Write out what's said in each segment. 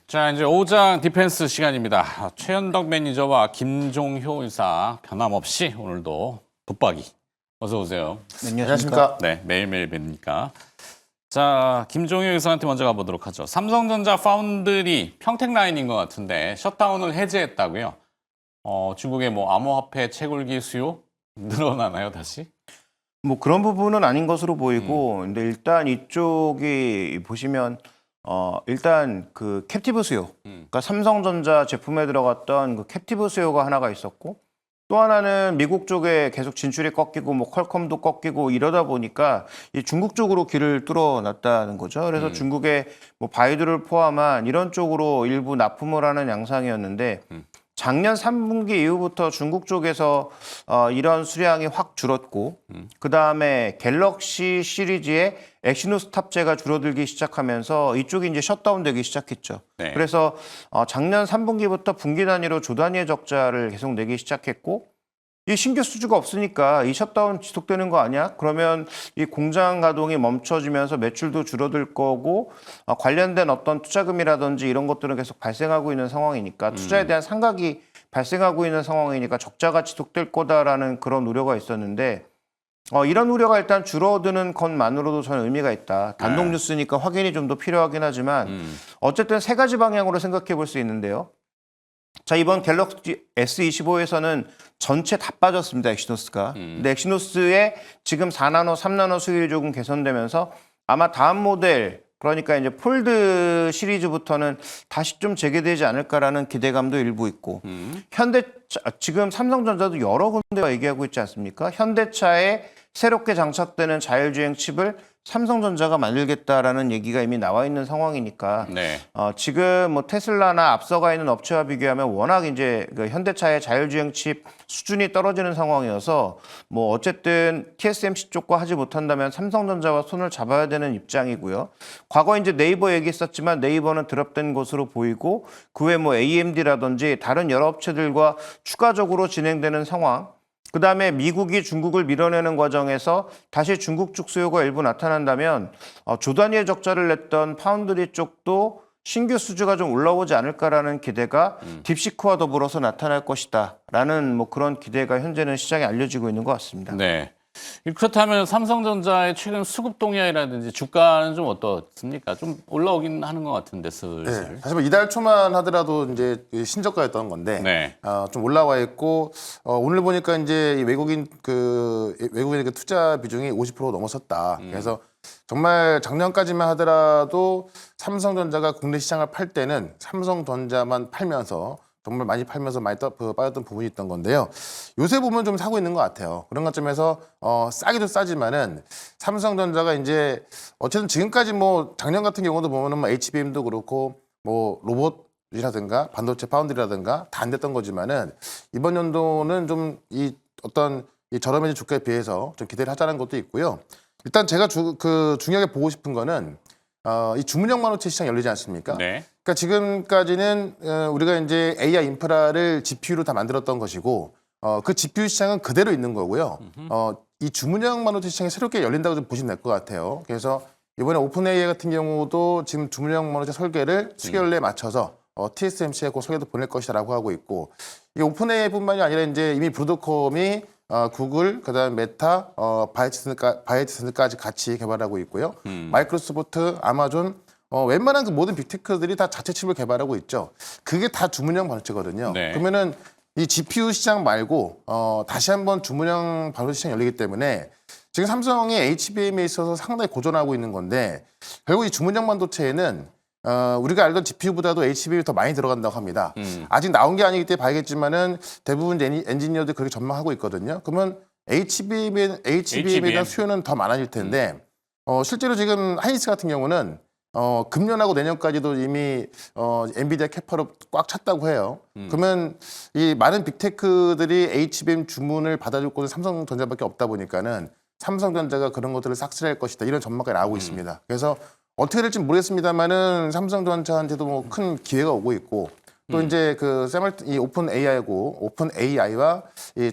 자, 이제 5장 디펜스 시간입니다. 최현덕 매니저와 김종효 의사 변함없이 오늘도 붙박이. 어서 오세요. 네, 안녕하십니까. 네, 매일매일 뵙니까. 자, 김종효 의사한테 먼저 가보도록 하죠. 삼성전자 파운드리 평택라인인 것 같은데 셧다운을 해제했다고요? 중국의 뭐 암호화폐 채굴기 수요 늘어나나요, 다시? 뭐 그런 부분은 아닌 것으로 보이고, 근데 일단 이쪽이 보시면 일단 그 캡티브 수요, 그러니까 삼성전자 제품에 들어갔던 그 캡티브 수요가 하나가 있었고, 또 하나는 미국 쪽에 계속 진출이 꺾이고 뭐 퀄컴도 꺾이고 이러다 보니까 이 중국 쪽으로 길을 뚫어놨다는 거죠. 그래서 중국의 뭐 바이두를 포함한 이런 쪽으로 일부 납품을 하는 양상이었는데 작년 3분기 이후부터 중국 쪽에서 이런 수량이 확 줄었고 그다음에 갤럭시 시리즈의 엑시노스 탑재가 줄어들기 시작하면서 이쪽이 이제 셧다운되기 시작했죠. 네. 그래서 작년 3분기부터 분기 단위로 조 단위의 적자를 계속 내기 시작했고 이 신규 수주가 없으니까 이 셧다운 지속되는 거 아니야? 그러면 이 공장 가동이 멈춰지면서 매출도 줄어들 거고 관련된 어떤 투자금이라든지 이런 것들은 계속 발생하고 있는 상황이니까 투자에 대한 상각이 발생하고 있는 상황이니까 적자가 지속될 거다라는 그런 우려가 있었는데 이런 우려가 일단 줄어드는 것만으로도 저는 의미가 있다. 단독 네. 뉴스니까 확인이 좀 더 필요하긴 하지만 어쨌든 세 가지 방향으로 생각해 볼 수 있는데요. 자, 이번 갤럭시 S25에서는 전체 다 빠졌습니다, 엑시노스가. 근데 엑시노스의 지금 4나노, 3나노 수율이 조금 개선되면서 아마 다음 모델, 그러니까 이제 폴드 시리즈부터는 다시 좀 재개되지 않을까라는 기대감도 일부 있고, 지금 삼성전자도 여러 군데가 얘기하고 있지 않습니까? 현대차에 새롭게 장착되는 자율주행 칩을 삼성전자가 만들겠다라는 얘기가 이미 나와 있는 상황이니까 네. 지금 뭐 테슬라나 앞서가 있는 업체와 비교하면 워낙 이제 그 현대차의 자율주행 칩 수준이 떨어지는 상황이어서 뭐 어쨌든 TSMC 쪽과 하지 못한다면 삼성전자와 손을 잡아야 되는 입장이고요. 과거 이제 네이버 얘기했었지만 네이버는 드랍된 것으로 보이고 그 외 뭐 AMD라든지 다른 여러 업체들과 추가적으로 진행되는 상황. 그다음에 미국이 중국을 밀어내는 과정에서 다시 중국 쪽 수요가 일부 나타난다면 조 단위의 적자를 냈던 파운드리 쪽도 신규 수주가 좀 올라오지 않을까라는 기대가 딥시크와 더불어서 나타날 것이다라는 뭐 그런 기대가 현재는 시장에 알려지고 있는 것 같습니다. 네. 그렇다면 삼성전자의 최근 수급 동향이라든지 주가는 좀 어떻습니까? 좀 올라오긴 하는 것 같은데 슬슬. 네, 사실 뭐 이달 초만 하더라도 이제 신저가였던 건데 네. 좀 올라와 있고 오늘 보니까 이제 이 외국인의 그 투자 비중이 50% 넘어섰다. 그래서 정말 작년까지만 하더라도 삼성전자가 국내 시장을 팔 때는 삼성전자만 팔면서 정말 많이 팔면서 많이 빠졌던 부분이 있던 건데요. 요새 보면 좀 사고 있는 것 같아요. 그런 관점에서 싸기도 싸지만은 삼성전자가 이제 어쨌든 지금까지 뭐 작년 같은 경우도 보면은 뭐 HBM도 그렇고 뭐 로봇이라든가 반도체 파운드리라든가 다 안 됐던 거지만은 이번 연도는 좀 이 어떤 이 저렴해진 주가에 비해서 좀 기대를 하자는 것도 있고요. 일단 제가 중요하게 보고 싶은 거는 이 주문형 반도체 시장 열리지 않습니까? 네. 그러니까 지금까지는 우리가 이제 AI 인프라를 GPU로 다 만들었던 것이고 그 GPU 시장은 그대로 있는 거고요. 이 주문형 반도체 시장이 새롭게 열린다고 좀 보시면 될 것 같아요. 그래서 이번에 오픈 AI 같은 경우도 지금 주문형 반도체 설계를 수개월 내에 맞춰서 TSMC에 그 설계도 보낼 것이라고 하고 있고 이 오픈 AI뿐만이 아니라 이제 이미 브로드컴이 구글, 그다음 메타, 바이오티슨까지 같이 개발하고 있고요. 마이크로소프트, 아마존, 웬만한 그 모든 빅테크들이 다 자체 칩을 개발하고 있죠. 그게 다 주문형 반도체거든요. 네. 그러면은 이 GPU 시장 말고 다시 한번 주문형 반도체 시장 열리기 때문에 지금 삼성이 HBM에 있어서 상당히 고전하고 있는 건데 결국 이 주문형 반도체에는 우리가 알던 GPU보다도 HBM이 더 많이 들어간다고 합니다. 아직 나온 게 아니기 때문에 봐야겠지만은 대부분 엔지니어들이 그렇게 전망하고 있거든요. 그러면 HBM에 대한 수요는 더 많아질 텐데 실제로 지금 하이닉스 같은 경우는 금년하고 내년까지도 이미 엔비디아 캐파로 꽉 찼다고 해요. 그러면 이 많은 빅테크들이 HBM 주문을 받아줄 곳은 삼성전자밖에 없다 보니까는 삼성전자가 그런 것들을 싹쓸이할 것이다 이런 전망까지 나오고 있습니다. 그래서 어떻게 될지 모르겠습니다만은 삼성전자한테도 뭐 큰 기회가 오고 있고 또 이제 이 오픈 AI와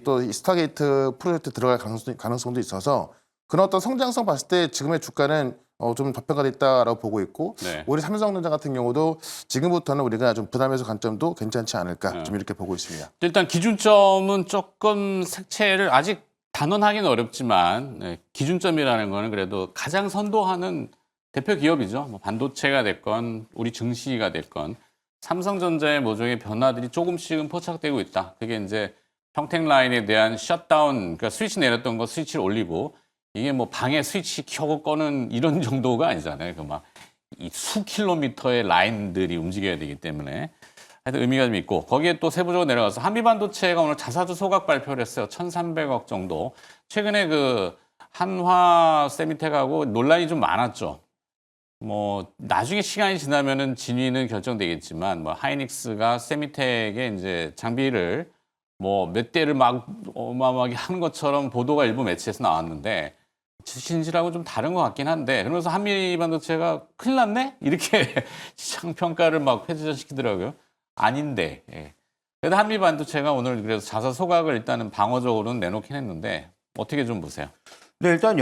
또 이 스타게이트 프로젝트 들어갈 가능성도 있어서 그런 어떤 성장성 봤을 때 지금의 주가는 좀 저평가돼 있다라고 보고 있고 네. 우리 삼성전자 같은 경우도 지금부터는 우리가 좀 부담해서 관점도 괜찮지 않을까 좀 이렇게 보고 있습니다. 일단 기준점은 조금 색채를 아직 단언하기는 어렵지만 기준점이라는 거는 그래도 가장 선도하는 대표 기업이죠. 뭐 반도체가 됐건 우리 증시가 됐건 삼성전자의 모종의 변화들이 조금씩은 포착되고 있다. 그게 이제 평택 라인에 대한 셧다운, 그러니까 스위치 내렸던 거 스위치를 올리고 이게 뭐 방에 스위치 켜고 꺼는 이런 정도가 아니잖아요. 그 막 이 수 킬로미터의 라인들이 움직여야 되기 때문에 하여튼 의미가 좀 있고 거기에 또 세부적으로 내려가서 한미반도체가 오늘 자사주 소각 발표를 했어요. 1,300억 정도. 최근에 그 한화 세미텍하고 논란이 좀 많았죠. 뭐 나중에 시간이 지나면은 진위는 결정되겠지만 뭐 하이닉스가 세미텍에 이제 장비를 뭐 몇 대를 막 어마어마하게 하는 것처럼 보도가 일부 매체에서 나왔는데 진실하고 좀 다른 것 같긴 한데 그러면서 한미반도체가 큰일 났네? 이렇게 시장 평가를 막 회자시키더라고요. 아닌데. 예. 그래도 한미반도체가 오늘 그래서 자사 소각을 일단은 방어적으로는 내놓긴 했는데 어떻게 좀 보세요? 네, 일단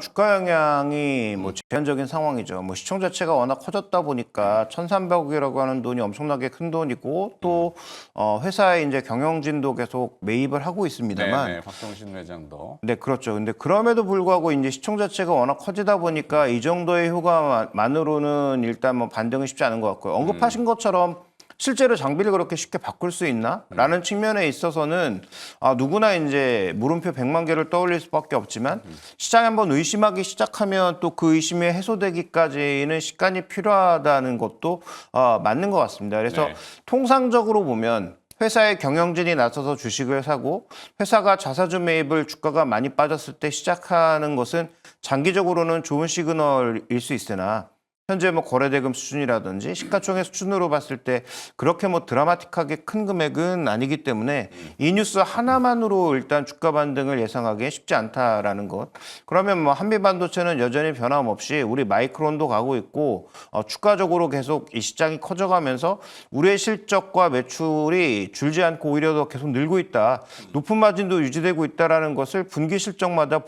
주가 영향이 뭐 제한적인 상황이죠. 뭐 시총 자체가 워낙 커졌다 보니까 1,300억이라고 하는 돈이 엄청나게 큰 돈이고 또 회사의 이제 경영진도 계속 매입을 하고 있습니다만 네, 박정신 회장도. 네, 그렇죠. 근데 그럼에도 불구하고 이제 시총 자체가 워낙 커지다 보니까 이 정도의 효과만으로는 일단 뭐 반등은 쉽지 않은 것 같고요. 언급하신 것처럼 실제로 장비를 그렇게 쉽게 바꿀 수 있나? 라는 측면에 있어서는 누구나 이제 물음표 100만 개를 떠올릴 수밖에 없지만 시장에 한번 의심하기 시작하면 또 그 의심이 해소되기까지는 시간이 필요하다는 것도 맞는 것 같습니다. 그래서 네. 통상적으로 보면 회사의 경영진이 나서서 주식을 사고 회사가 자사주 매입을 주가가 많이 빠졌을 때 시작하는 것은 장기적으로는 좋은 시그널일 수 있으나 현재 뭐 거래대금 수준이라든지 시가총액 수준으로 봤을 때 그렇게 뭐 드라마틱하게 큰 금액은 아니기 때문에 이 뉴스 하나만으로 일단 주가 반등을 예상하기엔 쉽지 않다라는 것. 그러면 뭐 한미반도체는 여전히 변함없이 우리 마이크론도 가고 있고 추가적으로 계속 이 시장이 커져가면서 우리의 실적과 매출이 줄지 않고 오히려 더 계속 늘고 있다. 높은 마진도 유지되고 있다라는 것을 분기 실적마다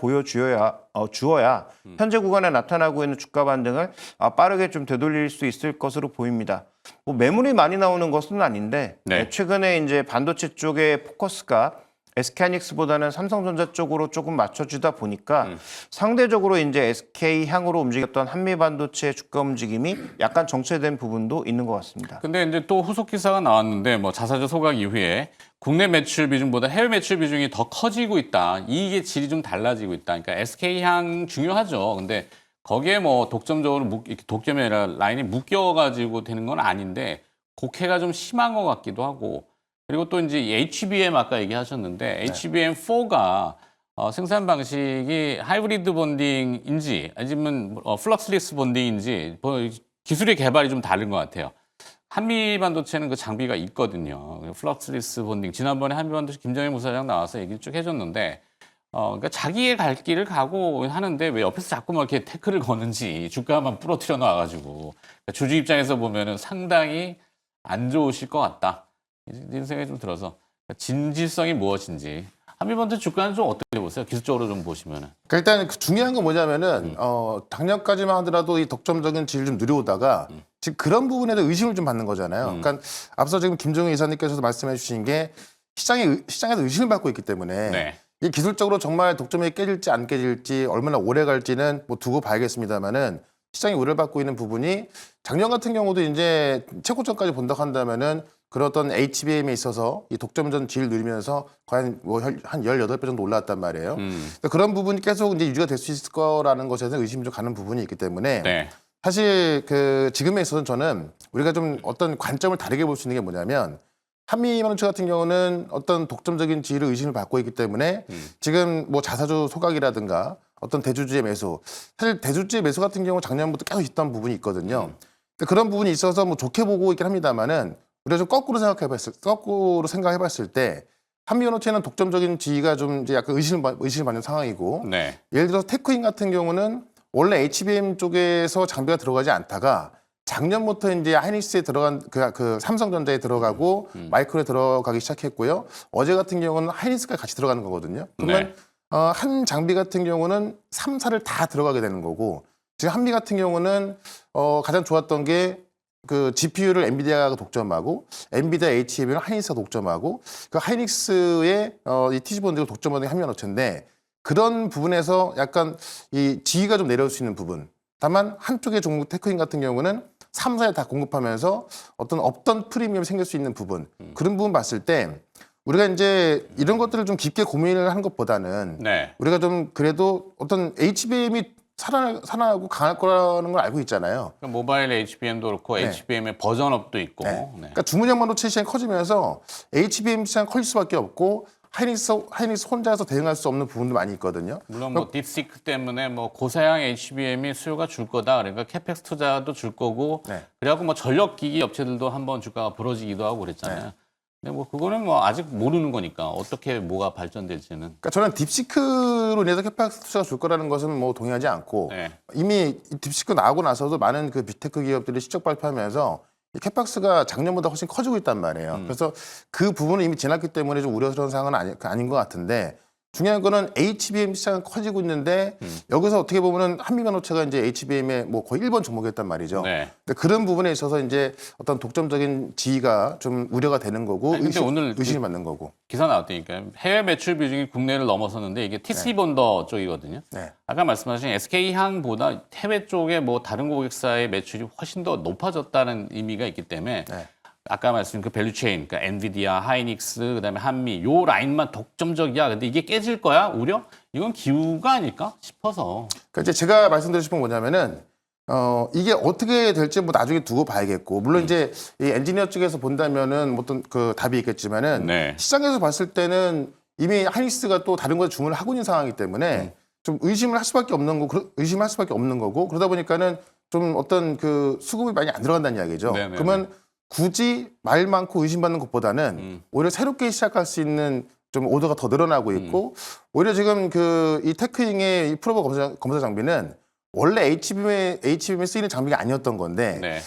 주어야 현재 구간에 나타나고 있는 주가 반등을 빠르게 좀 되돌릴 수 있을 것으로 보입니다. 뭐 매물이 많이 나오는 것은 아닌데 네. 최근에 이제 반도체 쪽의 포커스가 SK하이닉스보다는 삼성전자 쪽으로 조금 맞춰주다 보니까 상대적으로 이제 SK 향으로 움직였던 한미반도체 주가 움직임이 약간 정체된 부분도 있는 것 같습니다. 근데 이제 또 후속 기사가 나왔는데 뭐 자사주 소각 이후에 국내 매출 비중보다 해외 매출 비중이 더 커지고 있다. 이게 질이 좀 달라지고 있다. 그러니까 SK향 중요하죠. 근데 거기에 뭐 독점적으로 이렇게 독점이 아니라 라인이 묶여가지고 되는 건 아닌데 곡해가 좀 심한 것 같기도 하고 그리고 또 이제 HBM 아까 얘기하셨는데 HBM4가 생산 방식이 하이브리드 본딩인지 아니면 플럭스리스 본딩인지 뭐 기술의 개발이 좀 다른 것 같아요. 한미반도체는 그 장비가 있거든요. 플럭스리스 본딩. 지난번에 한미반도체 김정일 부사장 나와서 얘기를 쭉 해줬는데 그러니까 자기의 갈 길을 가고 하는데 왜 옆에서 자꾸 막 이렇게 태클을 거는지 주가만 부러뜨려 놔가지고 그러니까 주주 입장에서 보면은 상당히 안 좋으실 것 같다. 이런 생각이 좀 들어서 진실성이 무엇인지 한미반도체 주가는 좀 어떻게 보세요? 기술적으로 좀 보시면은. 그러니까 일단 중요한 건 뭐냐면은 작년까지만 하더라도 이 독점적인 질을 좀 누려오다가 지금 그런 부분에 대해 의심을 좀 받는 거잖아요. 그러니까 앞서 지금 김종인 이사님께서도 말씀해 주신 게 시장에서 의심을 받고 있기 때문에 네. 이 기술적으로 정말 독점이 깨질지 안 깨질지 얼마나 오래 갈지는 뭐 두고 봐야겠습니다만은 시장이 우려를 받고 있는 부분이 작년 같은 경우도 이제 최고점까지 본다고 한다면은 그런 어떤 HBM에 있어서 이 독점전 지위를 누리면서 거의 한 18배 정도 올라왔단 말이에요. 그러니까 그런 부분이 계속 이제 유지가 될 수 있을 거라는 것에 대해서 의심이 좀 가는 부분이 있기 때문에 네. 사실 그 지금에 있어서는 저는 우리가 좀 어떤 관점을 다르게 볼 수 있는 게 뭐냐면 한미반도체 같은 경우는 어떤 독점적인 지위를 의심을 받고 있기 때문에 지금 뭐 자사주 소각이라든가 어떤 대주주의 매수 사실 대주주의 매수 같은 경우 작년부터 계속 있던 부분이 있거든요. 근데 그런 부분이 있어서 뭐 좋게 보고 있긴 합니다만은 우리가 좀 거꾸로 생각해봤을 때 한미반도체는 독점적인 지위가 좀 이제 약간 의심을 받는 상황이고 네. 예를 들어서 테크인 같은 경우는 원래 HBM 쪽에서 장비가 들어가지 않다가 작년부터 이제 하이닉스에 들어간 그 삼성전자에 들어가고 마이크로에 들어가기 시작했고요. 어제 같은 경우는 하이닉스까지 같이 들어가는 거거든요. 그러면 네. 한 장비 같은 경우는 3사를 다 들어가게 되는 거고 지금 한미 같은 경우는 가장 좋았던 게 그 GPU를 엔비디아가 독점하고 엔비디아 HBM을 하이닉스가 독점하고 그 하이닉스의 이 TC본드가 독점하는 게 한미 반도체인데 그런 부분에서 약간 이 지위가 좀 내려올 수 있는 부분. 다만 한쪽의 종목 테크인 같은 경우는 3사에 다 공급하면서 없던 프리미엄이 생길 수 있는 부분. 그런 부분 봤을 때 우리가 이제 이런 것들을 좀 깊게 고민을 하는 것보다는 네. 우리가 좀 그래도 어떤 HBM이 살아나고 강할 거라는 걸 알고 있잖아요. 그러니까 모바일 HBM도 그렇고 네. HBM의 버전업도 있고. 네. 네. 그러니까 주문형 반도체 시장이 커지면서 HBM 시장이 커질 수밖에 없고 하이닉스 혼자서 대응할 수 없는 부분도 많이 있거든요. 물론 뭐 딥시크 때문에 뭐 고사양 HBM이 수요가 줄 거다. 그러니까 캐펙스 투자도 줄 거고. 네. 그래갖고 뭐 전력 기기 업체들도 한번 주가가 부러지기도 하고 그랬잖아요. 네. 근데 뭐 그거는 뭐 아직 모르는 거니까 어떻게 뭐가 발전될지는. 그러니까 저는 딥시크로 인해서 캐펙스 투자가 줄 거라는 것은 뭐 동의하지 않고 네. 이미 딥시크 나오고 나서도 많은 그 빅테크 기업들이 실적 발표하면서 이 캐펙스가 작년보다 훨씬 커지고 있단 말이에요. 그래서 그 부분은 이미 지났기 때문에 좀 우려스러운 상황은 아닌 것 같은데 중요한 거는 HBM 시장은 커지고 있는데 여기서 어떻게 보면은 한미반도체가 이제 HBM의 뭐 거의 1번 종목이었단 말이죠. 네. 근데 그런 부분에 있어서 이제 어떤 독점적인 지위가 좀 우려가 되는 거고 아니, 근데 오늘 의심이 맞는 거고. 기사 나왔다니까 해외 매출 비중이 국내를 넘어섰는데 이게 TC 본더 쪽이거든요. 네. 아까 말씀하신 SK향보다 해외 쪽에 뭐 다른 고객사의 매출이 훨씬 더 높아졌다는 의미가 있기 때문에 네. 아까 말씀드린 그 밸류체인, 그러니까 엔비디아, 하이닉스, 그다음에 한미 요 라인만 독점적이야. 근데 이게 깨질 거야? 우려? 이건 기우가 아닐까 싶어서. 그러니까 이제 제가 말씀드리고 싶은 건 뭐냐면은 이게 어떻게 될지 뭐 나중에 두고 봐야겠고 물론 이제 이 엔지니어 쪽에서 본다면은 뭐 어떤 그 답이 있겠지만은 네. 시장에서 봤을 때는 이미 하이닉스가 또 다른 걸 주문을 하고 있는 상황이기 때문에 좀 의심을 할 수밖에 없는 거고 의심할 수밖에 없는 거고 그러다 보니까는 좀 어떤 그 수급이 많이 안 들어간다는 이야기죠. 네네네. 그러면 굳이 말 많고 의심받는 것보다는 오히려 새롭게 시작할 수 있는 좀 오더가 더 늘어나고 있고 오히려 지금 그 이 테크잉의 이 프로버 검사 장비는 원래 HBM에 쓰이는 장비가 아니었던 건데 네.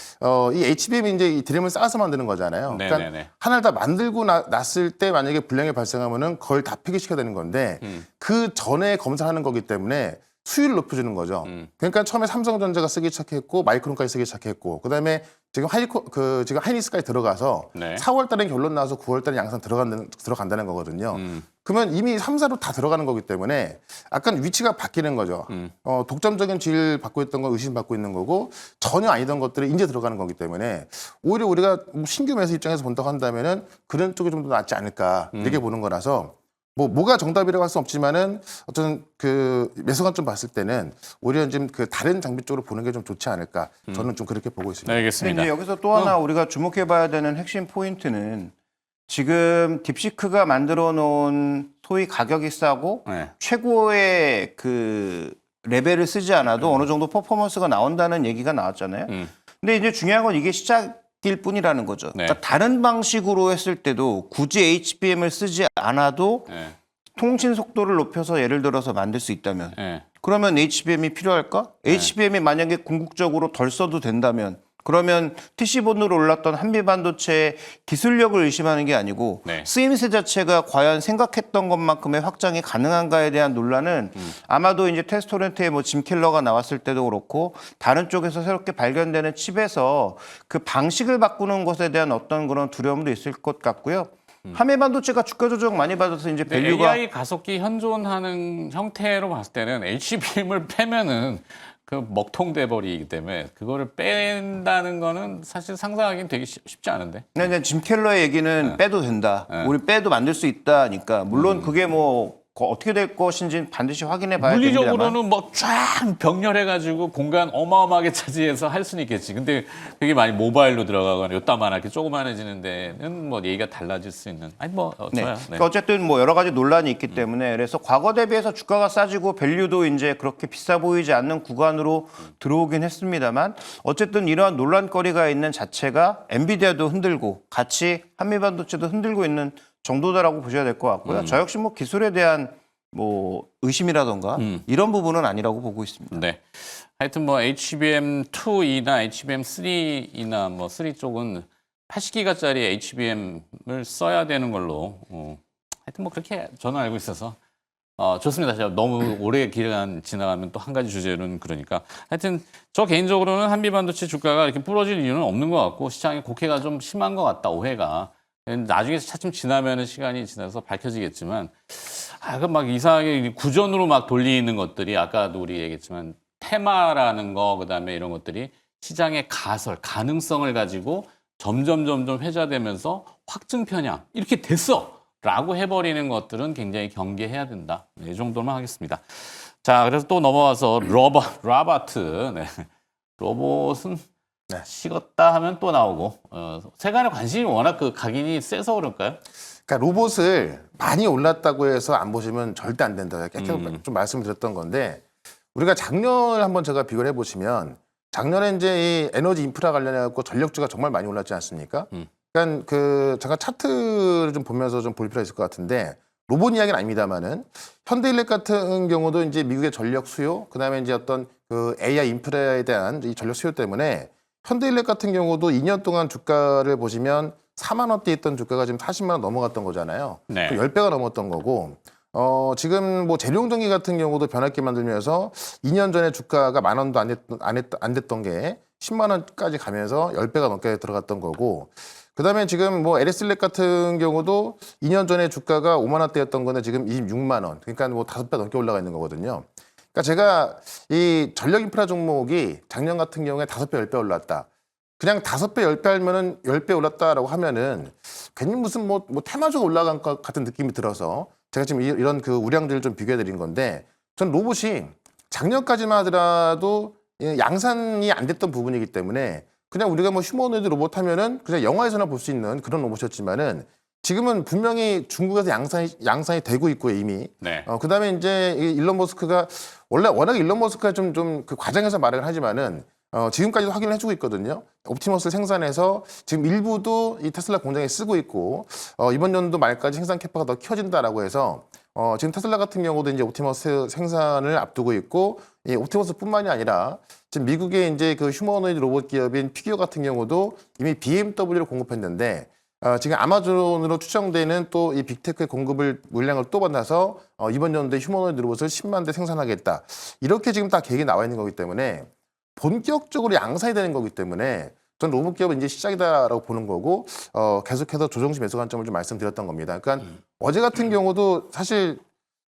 이 HBM이 이제 이 드램을 쌓아서 만드는 거잖아요. 그러니까 네네네. 하나를 다 만들고 났을 때 만약에 불량이 발생하면은 그걸 다 폐기시켜야 되는 건데 그 전에 검사하는 거기 때문에 수율을 높여주는 거죠. 그러니까 처음에 삼성전자가 쓰기 시작했고 마이크론까지 쓰기 시작했고 그다음에 지금 지금 하이닉스까지 들어가서 네. 4월달에 결론 나와서 9월달에 양산 들어간다는 거거든요. 그러면 이미 3사로 다 들어가는 거기 때문에 약간 위치가 바뀌는 거죠. 독점적인 지위를 받고 있던 건 의심받고 있는 거고 전혀 아니던 것들이 이제 들어가는 거기 때문에 오히려 우리가 신규 매수 입장에서 본다고 한다면은 그런 쪽이 좀 더 낫지 않을까 이렇게 보는 거라서 뭐가 정답이라고 할 수는 없지만은 어떤 그 매수 관점 봤을 때는 오히려 좀 그 다른 장비 쪽으로 보는 게 좀 좋지 않을까 저는 좀 그렇게 보고 있습니다. 네, 근데 알겠습니다. 이제 여기서 또 하나 우리가 주목해봐야 되는 핵심 포인트는 지금 딥시크가 만들어 놓은 소위 가격이 싸고 네. 최고의 그 레벨을 쓰지 않아도 어느 정도 퍼포먼스가 나온다는 얘기가 나왔잖아요. 근데 이제 중요한 건 이게 시작일 뿐이라는 거죠. 네. 그러니까 다른 방식으로 했을 때도 굳이 HBM을 쓰지 않아도 네. 통신 속도를 높여서 예를 들어서 만들 수 있다면 네. 그러면 HBM이 필요할까? HBM이 만약에 궁극적으로 덜 써도 된다면 그러면 TC본으로 올랐던 한미반도체의 기술력을 의심하는 게 아니고 네. 쓰임새 자체가 과연 생각했던 것만큼의 확장이 가능한가에 대한 논란은 아마도 이제 테스토렌트의 뭐 짐킬러가 나왔을 때도 그렇고 다른 쪽에서 새롭게 발견되는 칩에서 그 방식을 바꾸는 것에 대한 어떤 그런 두려움도 있을 것 같고요. 한미반도체가 주가 조정 많이 받아서 이제 근데 밸류가 AI 가속기 현존하는 형태로 봤을 때는 HBM을 빼면은 그 먹통돼 버리기 때문에 그거를 뺀다는 거는 사실 상상하기는 되게 쉽지 않은데. 근데 짐 켈러의 얘기는 빼도 된다. 우리 빼도 만들 수 있다니까. 물론 그게 뭐 어떻게 될 것인지 반드시 확인해 봐야 됩니다만. 물리적으로는 뭐 쫙 병렬해가지고 공간 어마어마하게 차지해서 할 수는 있겠지. 근데 그게 많이 모바일로 들어가거나 요따만하게 조그만해지는 데는 뭐 얘기가 달라질 수 있는. 아니 뭐 네. 좋아요. 네. 그러니까 어쨌든 뭐 여러 가지 논란이 있기 때문에 그래서 과거 대비해서 주가가 싸지고 밸류도 이제 그렇게 비싸 보이지 않는 구간으로 들어오긴 했습니다만 어쨌든 이러한 논란거리가 있는 자체가 엔비디아도 흔들고 같이 한미반도체도 흔들고 있는 정도다라고 보셔야 될 것 같고요. 저 역시 뭐 기술에 대한 뭐 의심이라던가 이런 부분은 아니라고 보고 있습니다. 네. 하여튼 뭐 HBM2이나 HBM3이나 뭐 3 쪽은 80기가짜리 HBM을 써야 되는 걸로 하여튼 뭐 그렇게 저는 알고 있어서 좋습니다. 제가 너무 오래 기간 지나가면 또 한 가지 주제는 그러니까. 하여튼 저 개인적으로는 한미반도체 주가가 이렇게 부러질 이유는 없는 것 같고 시장의 곡해가 좀 심한 것 같다, 오해가. 나중에 차츰 지나면은 시간이 지나서 밝혀지겠지만, 그 막 이상하게 구전으로 막 돌리는 것들이 아까도 우리 얘기했지만 테마라는 거, 그다음에 이런 것들이 시장의 가능성을 가지고 점점 회자되면서 확증 편향 이렇게 됐어 라고 해버리는 것들은 굉장히 경계해야 된다. 네, 이 정도만 하겠습니다. 자, 그래서 또 넘어와서 로버트. 네. 로봇은 네. 식었다 하면 또 나오고 세간의 관심이 워낙 그 각인이 세서 그럴까요? 그러니까 로봇을 많이 올랐다고 해서 안 보시면 절대 안 된다. 계속 좀 말씀을 드렸던 건데 우리가 작년을 한번 제가 비교를 해보시면 작년에 이제 이 에너지 인프라 관련해갖고 전력주가 정말 많이 올랐지 않습니까? 그러니까 그 잠깐 차트를 좀 보면서 좀 볼 필요가 있을 것 같은데 로봇 이야기는 아닙니다만은 현대일렉 같은 경우도 이제 미국의 전력 수요, 그다음에 이제 어떤 그 AI 인프라에 대한 이 전력 수요 때문에 현대일렉 같은 경우도 2년 동안 주가를 보시면 4만 원대 있던 주가가 지금 40만 원 넘어갔던 거잖아요. 네. 10배가 넘었던 거고. 지금 뭐 재룡전기 같은 경우도 변압기 만들면서 2년 전에 주가가 만 원도 안 됐던 게 10만 원까지 가면서 10배가 넘게 들어갔던 거고. 그다음에 지금 뭐 LSLEC 같은 경우도 2년 전에 주가가 5만 원대였던 건데 지금 26만 원. 그러니까 뭐 5배 넘게 올라가 있는 거거든요. 그러니까 제가 이 전력 인프라 종목이 작년 같은 경우에 5배, 10배 올랐다. 그냥 5배, 10배 하면은 10배 올랐다라고 하면은 괜히 무슨 뭐 테마적으로 올라간 것 같은 느낌이 들어서 제가 지금 이런 그 우량들을 좀 비교해 드린 건데 전 로봇이 작년까지만 하더라도 양산이 안 됐던 부분이기 때문에 그냥 우리가 뭐 휴머노이드 로봇 하면은 그냥 영화에서나 볼 수 있는 그런 로봇이었지만은 지금은 분명히 중국에서 양산이 되고 있고요, 이미. 네. 그다음에 이제 이 일론 머스크가 원래 워낙 일론 머스크가 좀 그 과장해서 말을 하지만은 지금까지도 확인을 해주고 있거든요. 옵티머스를 생산해서 지금 일부도 이 테슬라 공장에 쓰고 있고 이번 연도 말까지 생산 캐파가 더 키워진다라고 해서 지금 테슬라 같은 경우도 이제 옵티머스 생산을 앞두고 있고 이 옵티머스뿐만이 아니라 지금 미국의 이제 그 휴머노이드 로봇 기업인 피규어 같은 경우도 이미 BMW를 공급했는데 지금 아마존으로 추정되는 또 이 빅테크의 공급을 물량을 또 받아서 이번 연도에 휴머노이드 로봇을 10만 대 생산하겠다. 이렇게 지금 다 계획이 나와 있는 거기 때문에 본격적으로 양산이 되는 거기 때문에 전 로봇 기업은 이제 시작이다라고 보는 거고 계속해서 조정시 매수 관점을 좀 말씀드렸던 겁니다. 그러니까 어제 같은 경우도 사실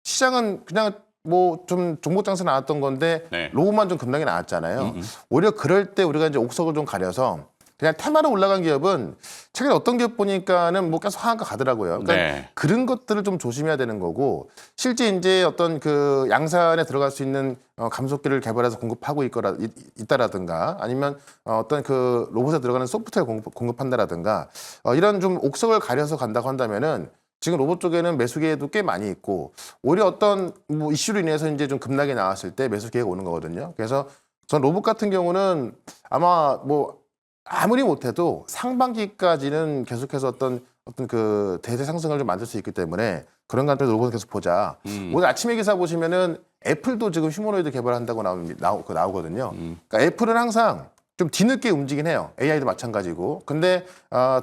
시장은 그냥 뭐 좀 종목 장세 나왔던 건데 네. 로봇만 좀 급락이 나왔잖아요. 오히려 그럴 때 우리가 이제 옥석을 좀 가려서 그냥 테마로 올라간 기업은 최근에 어떤 기업 보니까는 뭐 계속 하한가 가더라고요. 그러니까 네. 그런 것들을 좀 조심해야 되는 거고 실제 이제 어떤 그 양산에 들어갈 수 있는 감속기를 개발해서 공급하고 있다라든가 아니면 어떤 그 로봇에 들어가는 소프트웨어 공급한다라든가 이런 좀 옥석을 가려서 간다고 한다면은 지금 로봇 쪽에는 매수 기회도 꽤 많이 있고 오히려 어떤 뭐 이슈로 인해서 이제 좀 급락이 나왔을 때 매수 기회가 오는 거거든요. 그래서 전 로봇 같은 경우는 아마 뭐 아무리 못해도 상반기까지는 계속해서 어떤 그 대세 상승을 좀 만들 수 있기 때문에 그런 관점에서 로봇을 계속 보자. 오늘 아침에 기사 보시면은 애플도 지금 휴머노이드 개발한다고 나오거든요. 그러니까 애플은 항상 좀 뒤늦게 움직이긴 해요. AI도 마찬가지고. 근데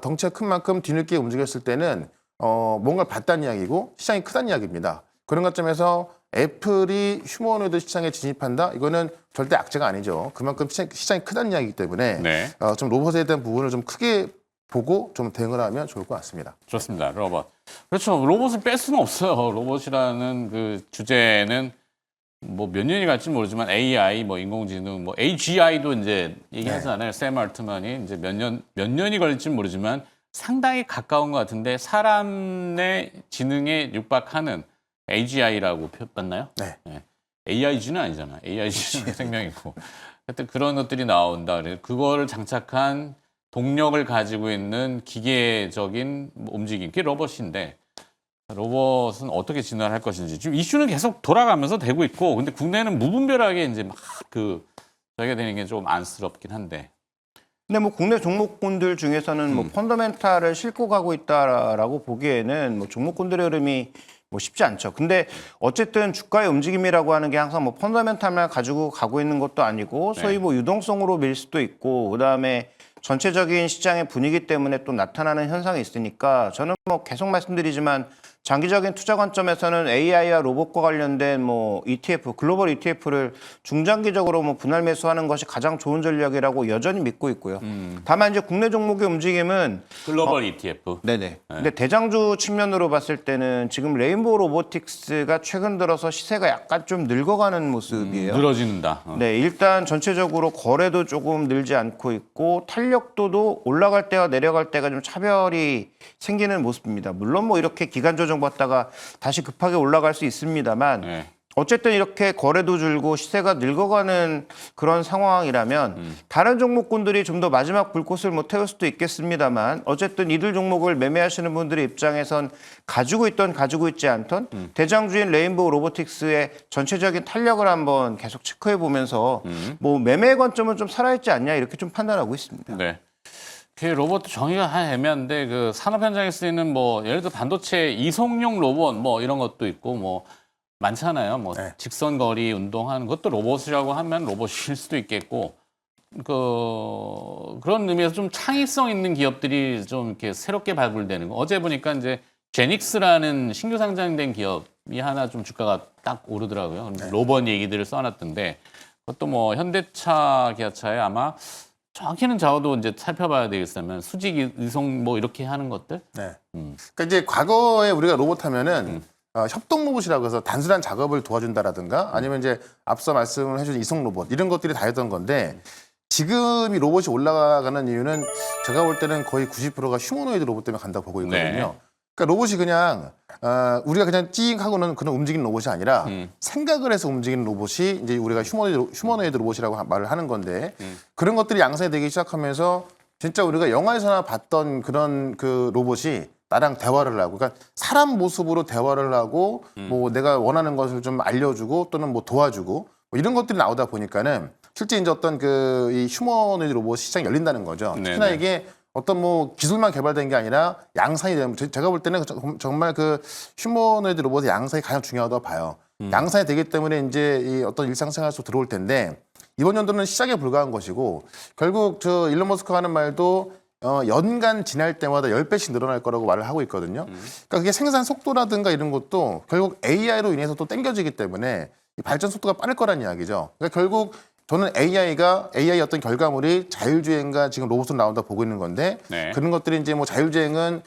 덩치가 큰 만큼 뒤늦게 움직였을 때는 뭔가를 봤다는 이야기고 시장이 크다는 이야기입니다. 그런 관점에서 애플이 휴머노이드 시장에 진입한다? 이거는 절대 악재가 아니죠. 그만큼 시장이 크다는 이야기이기 때문에 네. 좀 로봇에 대한 부분을 좀 크게 보고 좀 대응을 하면 좋을 것 같습니다. 좋습니다. 로봇. 그렇죠. 로봇을 뺄 수는 없어요. 로봇이라는 그 주제는 뭐 몇 년이 갈지 모르지만 AI, 뭐 인공지능, 뭐 AGI도 이제 얘기하잖아요. 샘 알트만이 이제 몇 년이 걸릴지 모르지만 상당히 가까운 것 같은데 사람의 지능에 육박하는 AGI라고 맞나요? 네. AIG는 아니잖아. AIG는 생명이고. 하여튼 그런 것들이 나온다. 그거를 장착한 동력을 가지고 있는 기계적인 움직임, 그게 로봇인데 로봇은 어떻게 진화를 할 것인지 지금 이슈는 계속 돌아가면서 되고 있고, 근데 국내는 무분별하게 이제 막 저희가 되는 게 좀 안쓰럽긴 한데. 근데 뭐 국내 종목군들 중에서는 뭐 펀더멘탈을 싣고 가고 있다라고 보기에는 뭐 종목군들의 흐름이 뭐 쉽지 않죠. 근데 어쨌든 주가의 움직임이라고 하는 게 항상 뭐 펀더멘탈만 가지고 가고 있는 것도 아니고 소위 뭐 유동성으로 밀 수도 있고 그다음에 전체적인 시장의 분위기 때문에 또 나타나는 현상이 있으니까 저는 뭐 계속 말씀드리지만 장기적인 투자 관점에서는 AI와 로봇과 관련된 뭐 ETF, 글로벌 ETF를 중장기적으로 뭐 분할 매수하는 것이 가장 좋은 전략이라고 여전히 믿고 있고요. 다만 이제 국내 종목의 움직임은 글로벌 ETF. 네네. 근데 대장주 측면으로 봤을 때는 지금 레인보우 로보틱스가 최근 들어서 시세가 약간 좀 늙어가는 모습이에요. 늘어진다. 네, 일단 전체적으로 거래도 조금 늘지 않고 있고 탄력도도 올라갈 때와 내려갈 때가 좀 차별이 생기는 모습입니다. 물론 뭐 이렇게 기간 조정 받다가 다시 급하게 올라갈 수 있습니다만 네. 어쨌든 이렇게 거래도 줄고 시세가 늙어가는 그런 상황이라면 다른 종목군들이 좀 더 마지막 불꽃을 못 태울 수도 있겠습니다만 어쨌든 이들 종목을 매매하시는 분들의 입장에선 가지고 있던 가지고 있지 않던 대장주인 레인보우 로보틱스의 전체적인 탄력을 한번 계속 체크해 보면서 뭐 매매 관점은 좀 살아있지 않냐 이렇게 좀 판단하고 있습니다. 네. 그 로봇 정의가 한 애매한데 그 산업 현장에 쓰이는 뭐 예를 들어 반도체 이송용 로봇 뭐 이런 것도 있고 뭐 많잖아요. 뭐 네. 직선 거리 운동하는 것도 로봇이라고 하면 로봇일 수도 있겠고 그런 의미에서 좀 창의성 있는 기업들이 좀 이렇게 새롭게 발굴되는 거. 어제 보니까 이제 제닉스라는 신규 상장된 기업이 하나 좀 주가가 딱 오르더라고요. 로봇 얘기들을 써놨던데 그것도 뭐 현대차, 기아차에 아마 정확히는 저도 이제 살펴봐야 되겠으면 수직 이송 뭐 이렇게 하는 것들. 네. 그러니까 이제 과거에 우리가 로봇 하면은 협동 로봇이라고 해서 단순한 작업을 도와준다라든가 아니면 이제 앞서 말씀을 해준 이송 로봇 이런 것들이 다였던 건데 지금 이 로봇이 올라가는 이유는 제가 볼 때는 거의 90%가 휴머노이드 로봇 때문에 간다고 보고 있거든요. 네. 그러니까 로봇이 그냥 우리가 그냥 찡 하고는 그런 움직이는 로봇이 아니라 생각을 해서 움직이는 로봇이 이제 우리가 휴머노이드 로봇이라고 말을 하는 건데 그런 것들이 양산되기 시작하면서 진짜 우리가 영화에서나 봤던 그런 그 로봇이 나랑 대화를 하고, 그러니까 사람 모습으로 대화를 하고, 뭐 내가 원하는 것을 좀 알려주고 또는 뭐 도와주고 뭐 이런 것들이 나오다 보니까는 실제 이제 어떤 그 이 휴머노이드 로봇 시장이 열린다는 거죠. 특히나 네네. 이게 어떤 뭐 기술만 개발된 게 아니라 양산이 되면 제가 볼 때는 정말 그 휴머노이드 로봇의 양산이 가장 중요하다고 봐요. 양산이 되기 때문에 이제 이 어떤 일상생활 속으로 들어올 텐데 이번 연도는 시작에 불과한 것이고 결국 저 일론 머스크가 하는 말도 연간 지날 때마다 10배씩 늘어날 거라고 말을 하고 있거든요. 그러니까 그게 생산 속도라든가 이런 것도 결국 AI로 인해서 또 땡겨지기 때문에 이 발전 속도가 빠를 거란 이야기죠. 그러니까 결국 저는 AI의 어떤 결과물이 자율주행과 지금 로봇으로 나온다 보고 있는 건데 네. 그런 것들이 이제 뭐 자율주행은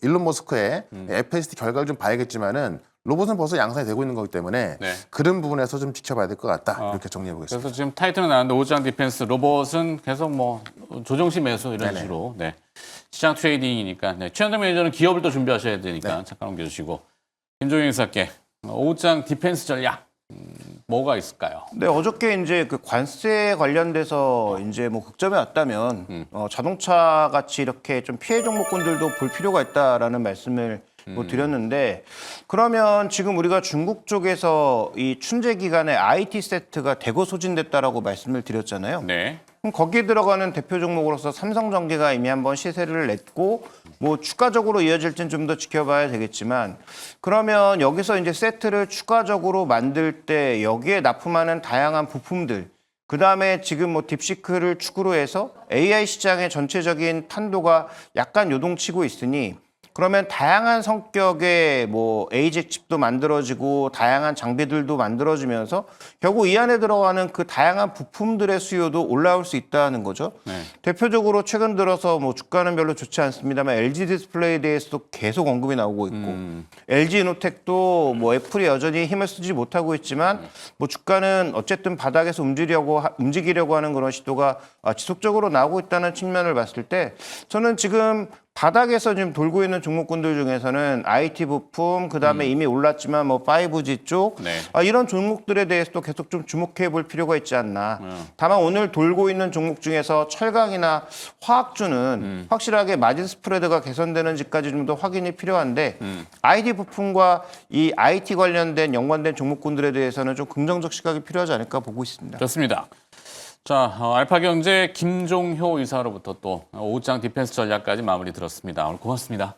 일론 머스크의 FSD 결과를 좀 봐야겠지만은 로봇은 벌써 양산이 되고 있는 거기 때문에 네. 그런 부분에서 좀 지켜봐야 될 것 같다 이렇게 정리해 보겠습니다. 그래서 지금 타이틀은 나왔는데 오장 디펜스 로봇은 계속 뭐 조정시 매수 이런 네네. 식으로 네. 시장 트레이딩이니까 네. 최현동 매니저는 기업을 또 준비하셔야 되니까 네. 잠깐 넘겨주시고 김종영 이사께 오장 디펜스 전략 뭐가 있을까요? 네, 어저께 이제 그 관세 관련돼서 이제 뭐 극점에 왔다면 자동차 같이 이렇게 좀 피해 종목군들도 볼 필요가 있다라는 말씀을 뭐 드렸는데 그러면 지금 우리가 중국 쪽에서 이 춘제 기간에 IT 세트가 대거 소진됐다라고 말씀을 드렸잖아요. 네. 그럼 거기에 들어가는 대표 종목으로서 삼성전기가 이미 한번 시세를 냈고 뭐 추가적으로 이어질지는 좀 더 지켜봐야 되겠지만 그러면 여기서 이제 세트를 추가적으로 만들 때 여기에 납품하는 다양한 부품들 그다음에 지금 뭐 딥시크를 축으로 해서 AI 시장의 전체적인 판도가 약간 요동치고 있으니 그러면 다양한 성격의 뭐 AJ 칩도 만들어지고 다양한 장비들도 만들어지면서 결국 이 안에 들어가는 그 다양한 부품들의 수요도 올라올 수 있다는 거죠. 네. 대표적으로 최근 들어서 뭐 주가는 별로 좋지 않습니다만 LG 디스플레이에 대해서도 계속 언급이 나오고 있고 LG 이노텍도 뭐 애플이 여전히 힘을 쓰지 못하고 있지만 뭐 주가는 어쨌든 바닥에서 움직이려고 하는 그런 시도가 지속적으로 나오고 있다는 측면을 봤을 때 저는 지금 바닥에서 지금 돌고 있는 종목군들 중에서는 IT 부품, 그다음에 이미 올랐지만 뭐 5G 쪽 네. 이런 종목들에 대해서도 계속 좀 주목해 볼 필요가 있지 않나. 다만 오늘 돌고 있는 종목 중에서 철강이나 화학주는 확실하게 마진 스프레드가 개선되는지까지 좀 더 확인이 필요한데 IT 부품과 이 IT 관련된 연관된 종목군들에 대해서는 좀 긍정적 시각이 필요하지 않을까 보고 있습니다. 좋습니다. 자, 알파경제 김종효 이사로부터 또 오후장 디펜스 전략까지 마무리 들었습니다. 오늘 고맙습니다.